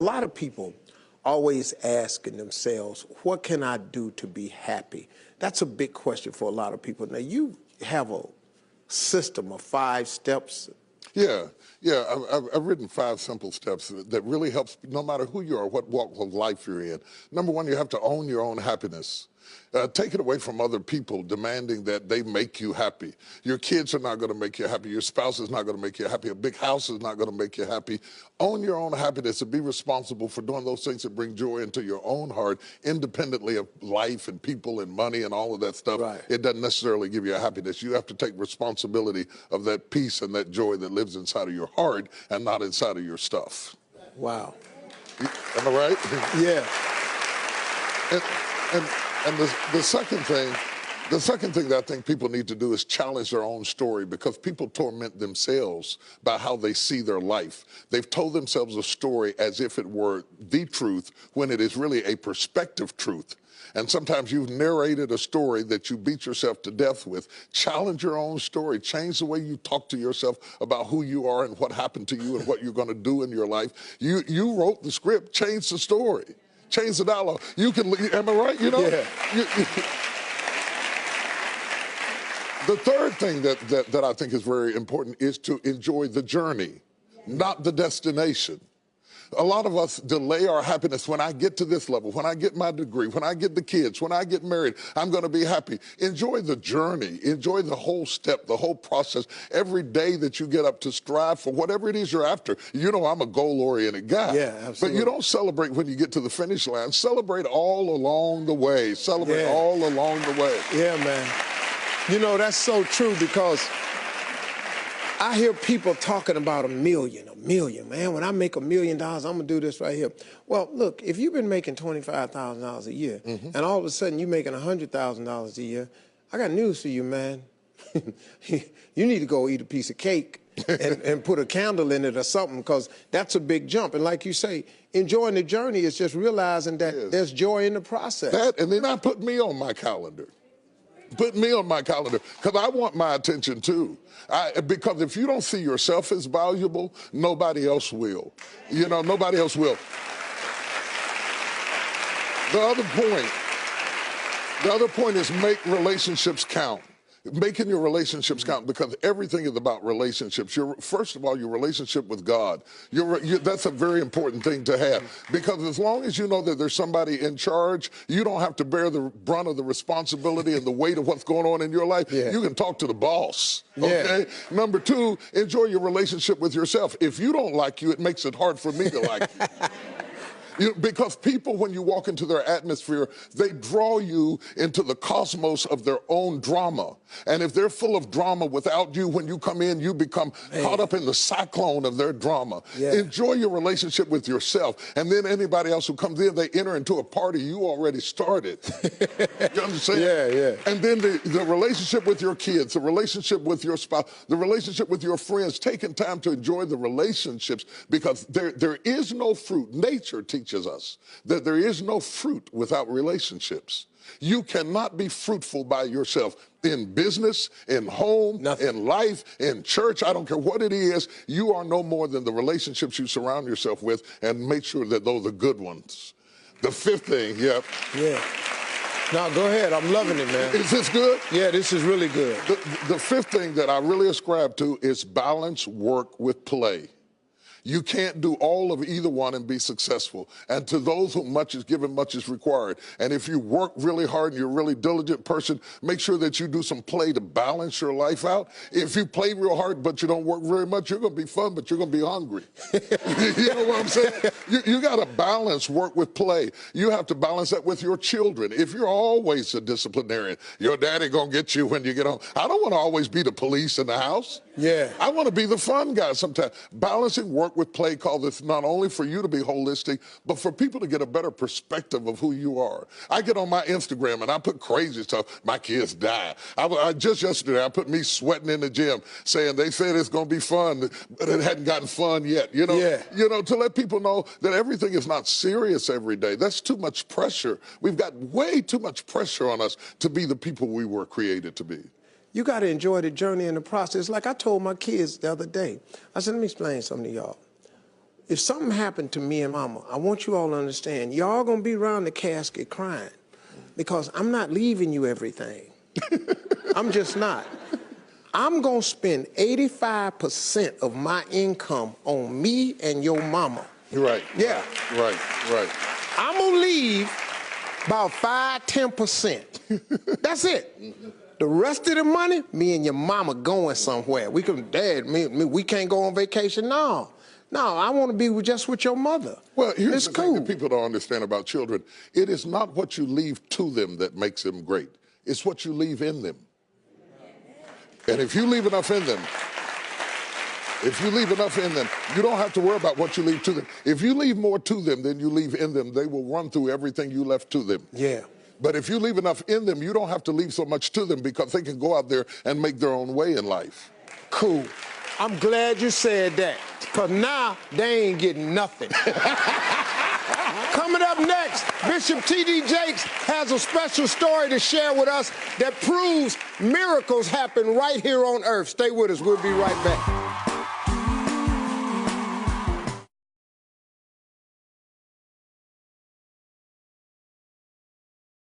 A lot of people always asking themselves, what can I do to be happy? That's a big question for a lot of people. Now, you have a system of 5 steps. Yeah. I've written 5 simple steps that really helps no matter who you are, what walk of life you're in. Number 1, you have to own your own happiness. Take it away from other people demanding that they make you happy. Your kids are not going to make you happy. Your spouse is not going to make you happy. A big house is not going to make you happy. Own your own happiness and be responsible for doing those things that bring joy into your own heart, independently of life and people and money and all of that stuff. Right. It doesn't necessarily give you a happiness. You have to take responsibility of that peace and that joy that lives inside of your heart and not inside of your stuff. Wow. Am I right? Yeah. And the second thing that I think people need to do is challenge their own story, because people torment themselves by how they see their life. They've told themselves a story as if it were the truth when it is really a perspective truth. And sometimes you've narrated a story that you beat yourself to death with. Challenge your own story. Change the way you talk to yourself about who you are and what happened to you and what you're going to do in your life. You wrote the script. Change the story. Change the dialogue. You can, am I right? You know? Yeah. The third thing that I think is very important is to enjoy the journey, not the destination. A lot of us delay our happiness. When I get to this level, when I get my degree, when I get the kids, when I get married, I'm going to be happy. Enjoy the journey. Enjoy the whole step, the whole process. Every day that you get up to strive for whatever it is you're after. You know, I'm a goal-oriented guy. Yeah, absolutely. But you don't celebrate when you get to the finish line. Celebrate all along the way. Celebrate all along the way. Yeah, man. You know, that's so true, because I hear people talking about a million, man. When I make $1 million, I'm going to do this right here. Well, look, if you've been making $25,000 a year, and all of a sudden you're making $100,000 a year, I got news for you, man. You need to go eat a piece of cake and put a candle in it or something, because that's a big jump. And like you say, enjoying the journey is just realizing that there's joy in the process. That, and then I put me on my calendar. Put me on my calendar, because I want my attention too. Because if you don't see yourself as valuable, nobody else will. You know, nobody else will. The other point is make relationships count. Making your relationships count, because everything is about relationships. First of all, your relationship with God. That's a very important thing to have, because as long as you know that there's somebody in charge, you don't have to bear the brunt of the responsibility and the weight of what's going on in your life. You can talk to the boss, okay? Number 2, enjoy your relationship with yourself. If you don't like you, it makes it hard for me to like you. Because people, when you walk into their atmosphere, they draw you into the cosmos of their own drama. And if they're full of drama without you, when you come in, you become caught up in the cyclone of their drama. Enjoy your relationship with yourself. And then anybody else who comes in, they enter into a party you already started. You understand? And then the relationship with your kids, the relationship with your spouse, the relationship with your friends, taking time to enjoy the relationships, because there is no fruit. Nature teaches us that there is no fruit without relationships. You cannot be fruitful by yourself. In business, in home, in life, in church, I don't care what it is, you are no more than the relationships you surround yourself with, and make sure that those are good ones. The 5th thing, Now, go ahead. I'm loving it, man. Is this good? Yeah, this is really good. The 5th thing that I really ascribe to is balance work with play. You can't do all of either one and be successful. And to those whom much is given, much is required. And if you work really hard and you're a really diligent person, make sure that you do some play to balance your life out. If you play real hard but you don't work very much, you're going to be fun, but you're going to be hungry. You know what I'm saying? You got to balance work with play. You have to balance that with your children. If you're always a disciplinarian, your daddy going to get you when you get home. I don't want to always be the police in the house. I want to be the fun guy sometimes. Balancing work with play, call this not only for you to be holistic, but for people to get a better perspective of who you are. I get on my Instagram and I put crazy stuff. My kids die. Just yesterday, I put me sweating in the gym, saying they said it's going to be fun, but it hadn't gotten fun yet. You know, to let people know that everything is not serious every day. That's too much pressure. We've got way too much pressure on us to be the people we were created to be. You got to enjoy the journey and the process. Like I told my kids the other day, I said, let me explain something to y'all. if something happened to me and Mama, I want you all to understand, y'all gonna be around the casket crying because I'm not leaving you everything. I'm just not. I'm gonna spend 85% of my income on me and your mama. Right. Yeah. Right. I'm gonna leave about 5–10%. That's it. The rest of the money, me and your mama going somewhere. We can, Dad, we can't go on vacation. No, I want to be just with your mother. Well, here's it's the cool. thing that people don't understand about children. It is not what you leave to them that makes them great. It's what you leave in them. And if you leave enough in them, you don't have to worry about what you leave to them. If you leave more to them than you leave in them, they will run through everything you left to them. Yeah. But if you leave enough in them, you don't have to leave so much to them because they can go out there and make their own way in life. Cool. I'm glad you said that, because now they ain't getting nothing. Coming up next, Bishop T.D. Jakes has a special story to share with us that proves miracles happen right here on earth. Stay with us. We'll be right back.